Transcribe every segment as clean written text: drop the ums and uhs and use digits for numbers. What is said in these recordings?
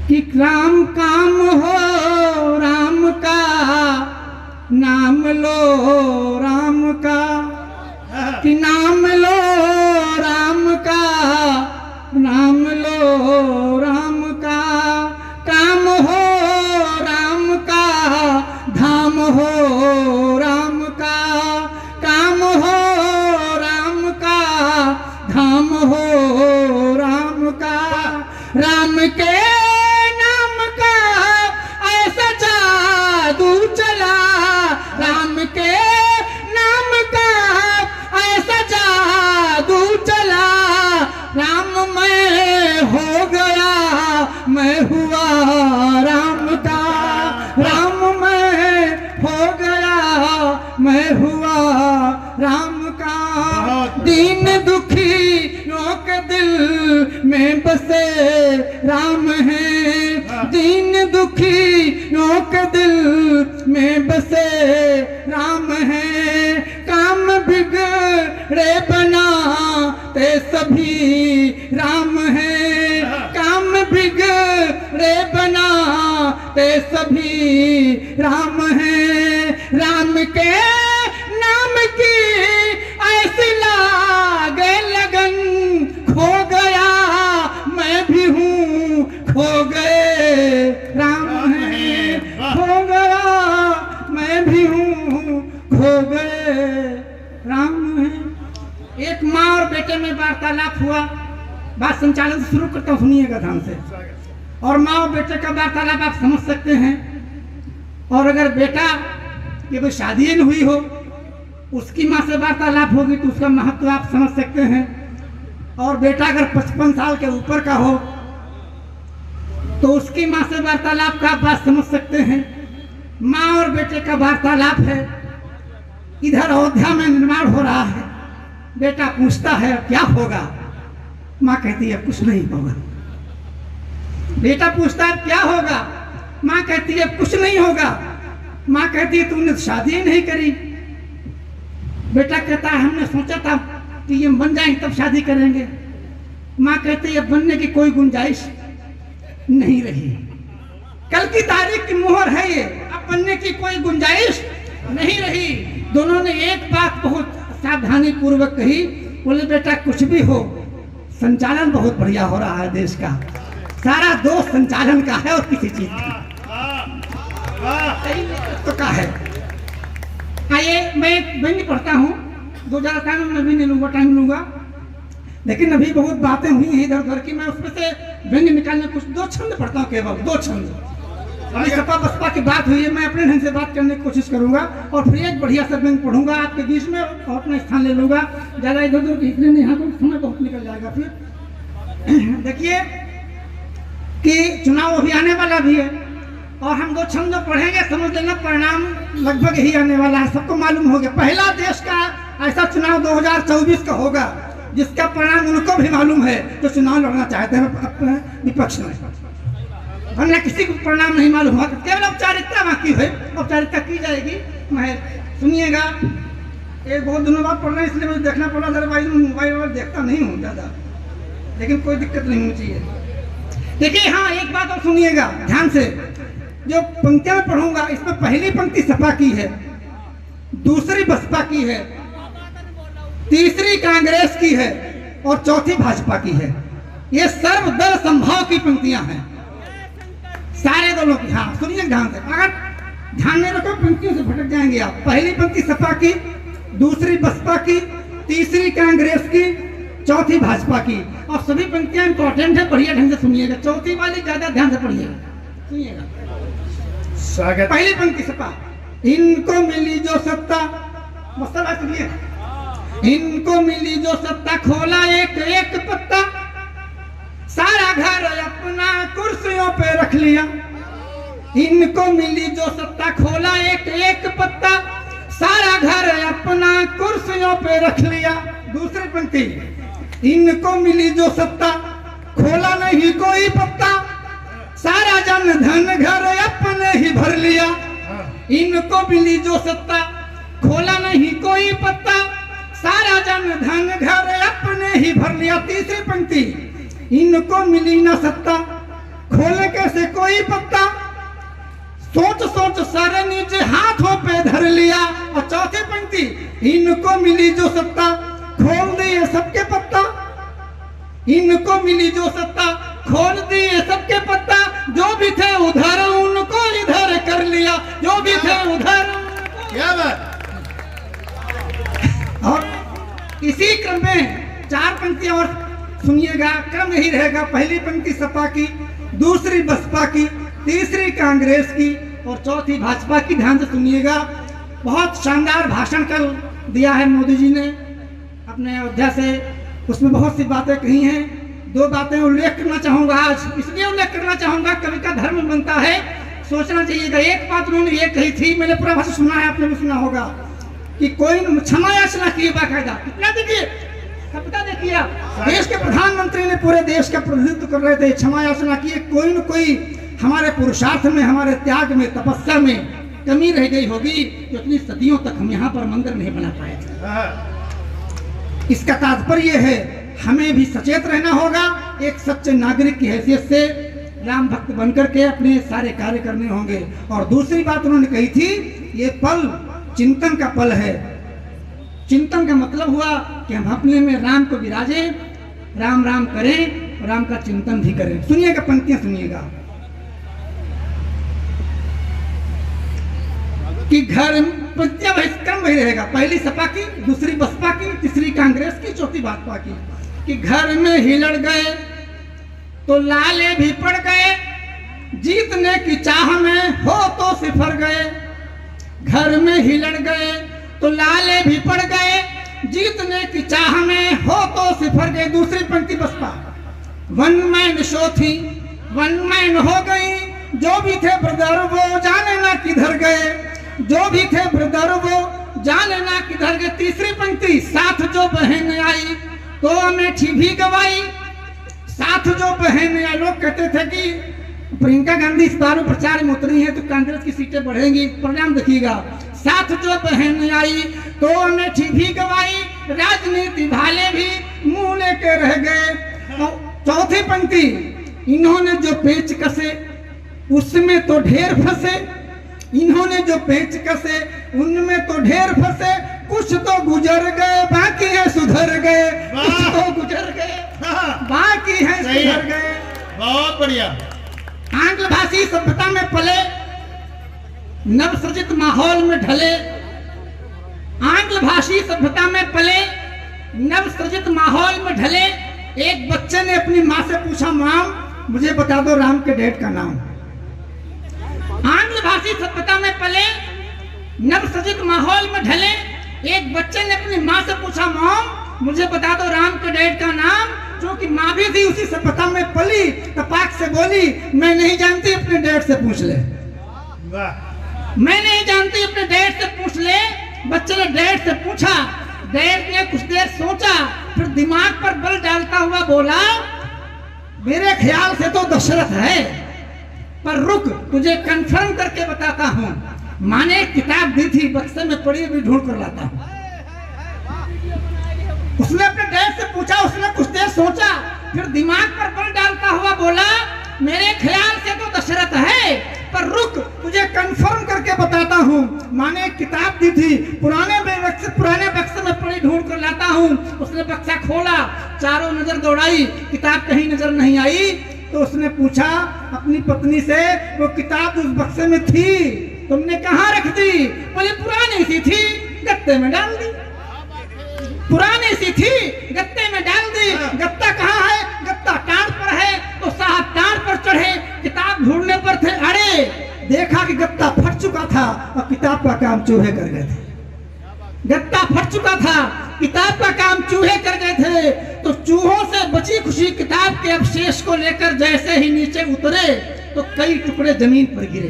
कि राम काम हो राम का नाम लो राम का, कि नाम लो राम का नाम लो राम का, काम हो राम का धाम हो राम का, काम हो राम का धाम हो राम का, राम के नाम का ऐसा जादू चला, राम के नाम का ऐसा जादू चला, राम मैं हो गया मैं हुआ राम का, राम मैं हो गया मैं हुआ राम का, दीन दुखियों के दिल में बसे राम है, दीन दुखियों के दिल में बसे राम है, काम बिगड़े बनाते सभी राम है, काम बिगड़े बनाते सभी राम है, राम के नाम की ऐसी लागे लगन, खो गया मैं भी हूँ खो गए राम है, खो गया मैं भी हूँ खो गए राम है। एक माँ और बेटे में वार्तालाप हुआ, बात संचालन से शुरू करता हूँ, सुनिएगा ध्यान से। और माँ और बेटे का वार्तालाप आप समझ सकते हैं, और अगर बेटा की कोई शादी नहीं हुई हो उसकी माँ से वार्तालाप होगी तो उसका महत्व आप समझ सकते हैं, और बेटा अगर 55 साल के ऊपर का हो तो उसकी माँ से वार्तालाप का आप बात समझ सकते हैं। माँ और बेटे का वार्तालाप है, इधर अयोध्या में निर्माण हो रहा है, बेटा पूछता है क्या होगा, माँ कहती है कुछ नहीं होगा। बेटा पूछता है क्या होगा, माँ कहती है कुछ नहीं होगा। माँ कहती है तुमने शादी ही नहीं करी। बेटा कहता है हमने सोचा था कि ये बन जाएंगे तब शादी करेंगे। माँ कहती है बनने की कोई गुंजाइश नहीं रही, कल की तारीख की मोहर है ये, अब बनने की कोई गुंजाइश नहीं रही। दोनों ने एक बात बहुत सावधानी पूर्वक कही, बोले बेटा कुछ भी हो संचालन बहुत बढ़िया हो रहा है देश का, सारा दोष संचालन का है और किसी चीज का तो का है। आइए मैं व्यंग्य पढ़ता हूँ, 2000 टाइम में भी नहीं लूंगा, टाइम लूंगा, लेकिन अभी बहुत बातें हुई हैं इधर उधर की, मैं उसमें से व्यंग्य निकालने कुछ 2 छंद पढ़ता हूँ, केवल 2 छंद। अभी सपा बसपा की बात हुई है, मैं अपने ढंग से बात करने की कोशिश करूंगा और फिर एक बढ़िया सा व्यंग्य पढ़ूंगा आपके बीच में और अपना स्थान ले लूंगा, ज्यादा इधर उधर इसलिए नहीं, यहाँ तो समय बहुत निकल जाएगा। फिर देखिए कि चुनाव अभी आने वाला भी है और हम 2 छंद पढ़ेंगे, समझ लेना परिणाम लगभग यही आने वाला है, सबको मालूम हो गया। पहला देश का ऐसा चुनाव 2024 का होगा जिसका परिणाम उनको भी मालूम है जो चुनाव लड़ना चाहते हैं अपने विपक्ष में, वरना किसी को परिणाम नहीं मालूम होगा, केवल औपचारिकता बाकी है, औपचारिकता की जाएगी। मैं सुनिएगा, एक बहुत दिनों बाद पढ़ रहे हैं इसलिए मुझे देखना पड़ा, अदरवाइज मोबाइल देखता नहीं हूँ ज़्यादा, लेकिन कोई दिक्कत नहीं होनी चाहिए। देखिए हाँ एक बात और सुनिएगा ध्यान से, जो पंक्तियां मैं पढ़ूंगा इसमें पहली पंक्ति सपा की है, दूसरी बसपा की है, तीसरी कांग्रेस की है और चौथी भाजपा की है। ये सर्वदल संभाव की पंक्तियां हैं सारे दलों की। हाँ सुनिए ध्यान से, अगर ध्यान नहीं रखो पंक्तियों से भटक जाएंगे आप। पहली पंक्ति सपा की, दूसरी बसपा की, तीसरी कांग्रेस की, चौथी भाजपा की, और सभी पंक्तियां इंपॉर्टेंट है, बढ़िया ढंग से सुनिएगा। चौथी वाली ज्यादा ध्यान से पढ़िएगा, सुनिएगा। स्वागत। पहली पंक्ति सपा, इनको मिली जो सत्ता, मसला सुनिए, इनको मिली जो सत्ता खोला एक एक पत्ता, सारा घर अपना कुर्सियों पे रख लिया। इनको मिली जो सत्ता खोला एक एक पत्ता, सारा घर अपना कुर्सियों पे रख लिया। दूसरी पंक्ति, इनको मिली जो सत्ता खोला नहीं कोई पत्ता, सारा जन धन घर अपने ही भर लिया। इनको मिली जो सत्ता खोला नहीं कोई पत्ता, सारा जन धन घर अपने ही भर लिया। तीसरी पंक्ति, इनको मिली ना सत्ता खोले कैसे से कोई पत्ता, सोच सोच सारे निज हाथों पे धर लिया। और चौथी पंक्ति, इनको मिली जो सत्ता खोल दिए सबके पत्ता, इनको मिली जो सत्ता खोल दिए सबके पत्ता, जो भी थे उधर उनको इधर कर लिया, जो भी थे उधर। क्या बात। और इसी क्रम में 4 पंक्तियां और सुनिएगा, क्रम यही रहेगा। पहली पंक्ति सपा की, दूसरी बसपा की, तीसरी कांग्रेस की और चौथी भाजपा की। ध्यान से सुनिएगा। बहुत शानदार भाषण कल दिया है मोदी जी ने अपने अयोध्या से, उसमें बहुत सी बातें कही हैं। 2 बातें उल्लेख करना चाहूंगा आज, इसलिए उल्लेख करना चाहूंगा, कवि का धर्म बनता है, सोचना चाहिएगा। एक बात उन्होंने ये कही थी, मैंने पूरा भाषण सुना है, आपने भी सुना होगा, कि कोई क्षमा याचना की बाकायदा। कितना देखिए, कविता देखिए आप, देश के प्रधानमंत्री ने पूरे देश का प्रतिनिधित्व कर रहे थे, क्षमा याचना की। कोई न कोई हमारे पुरुषार्थ में, हमारे त्याग में, तपस्या में कमी रह गई होगी, जो इतनी सदियों तक हम यहाँ पर मंदिर नहीं बना पाए थे। इसका तात्पर्य है हमें भी सचेत रहना होगा, एक सच्चे नागरिक की हैसियत से राम भक्त बनकर के अपने सारे कार्य करने होंगे। और दूसरी बात उन्होंने कही थी, ये पल चिंतन का पल है। चिंतन का मतलब हुआ कि हम अपने में राम को विराजे, राम राम करें, राम का चिंतन भी करें। सुनिएगा, पंक्तियां सुनिएगा कि घर पंक्तियां क्रम वही रहेगा। पहली सपा की, दूसरी बसपा की, तीसरी कांग्रेस की, चौथी भाजपा की। कि घर में ही लड़ गए तो लाले भी पड़ गए, जीतने की चाह में हो तो सिफर गए। घर में ही लड़ गए तो लाले भी पड़ गए, जीतने की चाह में हो तो सिफर गए। दूसरी पंक्ति बसपा, वन मैन शो थी, वन मैन हो गई, जो भी थे ब्रदर वो जाने ना किधर गए, जो भी थे ब्रदर वो जाने ना किधर गए। तीसरी पंक्ति, साथ जो बहन आई तो अमेठी भी गवाई, साथ जो बहन आई। लोग कहते थे कि प्रियंका गांधी इस बार प्रचार में उतरी है तो कांग्रेस की सीटें बढ़ेंगी, परिणाम देखिएगा। साथ जो बहन आई तो अमेठी भी गवाई, राजनीति भाले भी मुंह लेके रह गए। चौथी पंक्ति, इन्होंने जो पेच कसे उसमें तो ढेर फंसे, इन्होंने जो पेच कसे उनमें तो ढेर फंसे, कुछ तो गुजर गए बाकी है सुधर गए, कुछ तो गुजर गए बाकी है सुधर गए। बहुत बढ़िया। आंग्ल भाषी सभ्यता में पले, नवसृजित माहौल में ढले, आंग्ल भाषी सभ्यता में पले, नवसृजित माहौल में ढले। एक बच्चे ने अपनी माँ से पूछा, माँ मुझे बता दो राम के डैड का नाम। आंग्ल भाषी सभ्यता में पले, नवसृजित माहौल में ढले, एक बच्चे ने अपनी माँ से पूछा, मॉम मुझे बता दो राम के डैड का नाम। क्योंकि माँ भी थी उसी सभ्यता में पली, तपाक से बोली, मैं नहीं जानती, अपने डैड से पूछ ले। मैं नहीं जानती, अपने डैड से पूछ ले। बच्चे ने डैड से पूछा, डैड ने कुछ देर सोचा, फिर दिमाग पर बल डालता हुआ बोला, मेरे ख्याल से तो दशरथ है, पर रुक तुझे कंफर्म करके बताता हूँ। माँ ने एक किताब दी थी, बक्से में पड़ी, अभी ढूंढ कर लाता हूँ। उसने अपने डैड से पूछा, उसने कुछ देर सोचा, फिर दिमाग पर बल डालता हुआ बोला, मेरे ख्याल से तो दशरथ है, पर रुक तुझे कंफर्म करके बताता हूँ। माँ ने एक किताब दी थी, पुराने बक्से में पड़ी, ढूंढ कर लाता हूँ। उसने बक्सा खोला, चारों नजर दौड़ाई, किताब कहीं नजर नहीं आई। तो उसने पूछा अपनी पत्नी से, वो किताब उस बक्से में थी, तुमने कहाँ रख दी? बोले पुरानी सी थी, गत्ते में डाल दी। पुरानी सी थी, गत्ते में डाल दी। गत्ता कहाँ है? गत्ता टाड़ पर है। तो साहब टाड़ पर चढ़े, किताब ढूंढने पर थे, अरे देखा कि गत्ता फट चुका था और किताब का काम चूहे कर गए थे। गत्ता फट चुका था, किताब का काम चूहे कर गए थे। तो चूहों से बची खुशी किताब के अवशेष को लेकर जैसे ही नीचे उतरे तो कई टुकड़े जमीन पर गिरे।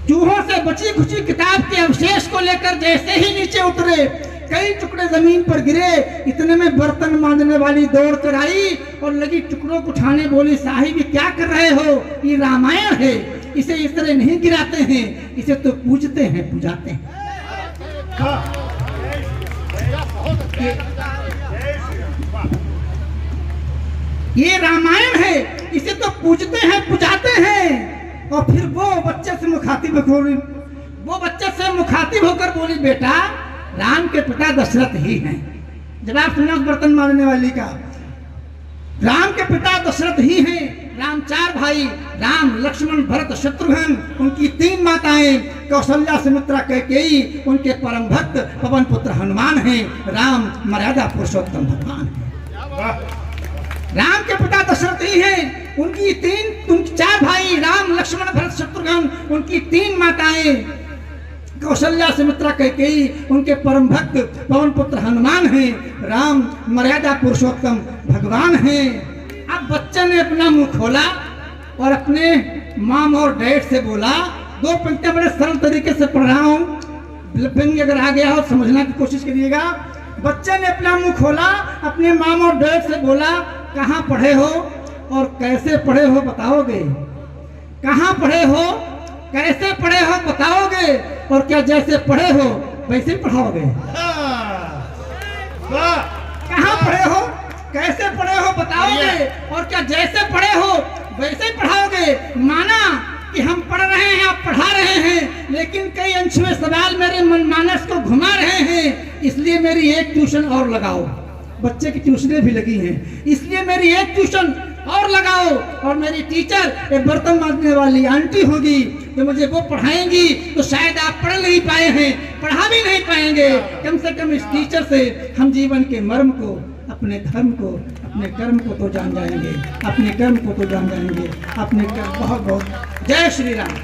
चूहों से बची खुशी किताब के अवशेष को लेकर जैसे ही नीचे उतरे कई टुकड़े जमीन पर गिरे। इतने में बर्तन मांजने वाली दौड़ कर आई और लगी टुकड़ों को उठाने, बोली साहिब ये क्या कर रहे हो? ये रामायण है, इसे इस तरह नहीं गिराते हैं, इसे तो पूजते हैं, पुजाते हैं। ये रामायण है, इसे तो पूजते हैं, पुजाते और फिर वो बच्चे से मुखातिब होकर बोली, बेटा राम के पिता दशरथ ही हैं। जवाब सुना उस बर्तन मारने वाली का। राम के पिता दशरथ ही हैं। राम 4 भाई, राम लक्ष्मण भरत शत्रुघ्न, उनकी 3 माताएं कौशल्या सुमित्रा कैकेयी, उनके परम भक्त पवन पुत्र हनुमान हैं। राम मर्यादा पुरुषोत्तम भगवान हैं। वाह राम के पिता दशरथ ही हैं। उनकी 4 भाई राम लक्ष्मण भरत शत्रुघ्न, उनकी 3 माताएं कौशल्या सुमित्रा कैकेयी, उनके परम भक्त पवन पुत्र हनुमान हैं। राम मर्यादा पुरुषोत्तम भगवान हैं। अब बच्चे ने अपना मुंह खोला और अपने माम और डैड से बोला। 2 पंक्तियां बड़े सरल तरीके से पढ़ रहा हूँ, व्यंग्य अगर आ गया हो समझने की कोशिश करिएगा। बच्चे ने अपना मुंह खोला, अपने माम और डैड से बोला, कहाँ पढ़े हो और कैसे पढ़े हो बताओगे? कहाँ पढ़े हो, कैसे पढ़े हो बताओगे? और क्या जैसे पढ़े हो वैसे पढ़ाओगे? वाह कहाँ पढ़े हो, कैसे पढ़े हो बताओगे? और क्या जैसे पढ़े हो वैसे ही पढ़ाओगे? माना कि हम पढ़ रहे हैं, आप पढ़ा रहे हैं, लेकिन कई अनछुए सवाल मेरे मन मानस को घुमा रहे हैं, इसलिए मेरी एक ट्यूशन और लगाओ। बच्चे की ट्यूशनें भी लगी हैं, इसलिए मेरी एक ट्यूशन और लगाओ। और मेरी टीचर एक बर्तन मांजने वाली आंटी होगी, तो मुझे वो पढ़ाएंगी। तो शायद आप पढ़ नहीं पाए हैं, पढ़ा भी नहीं पाएंगे, कम से कम इस टीचर से हम जीवन के मर्म को, अपने धर्म को, अपने कर्म को तो जान जाएंगे, अपने कर्म को तो जान जाएंगे, अपने कर्म। बहुत बहुत जय श्री राम।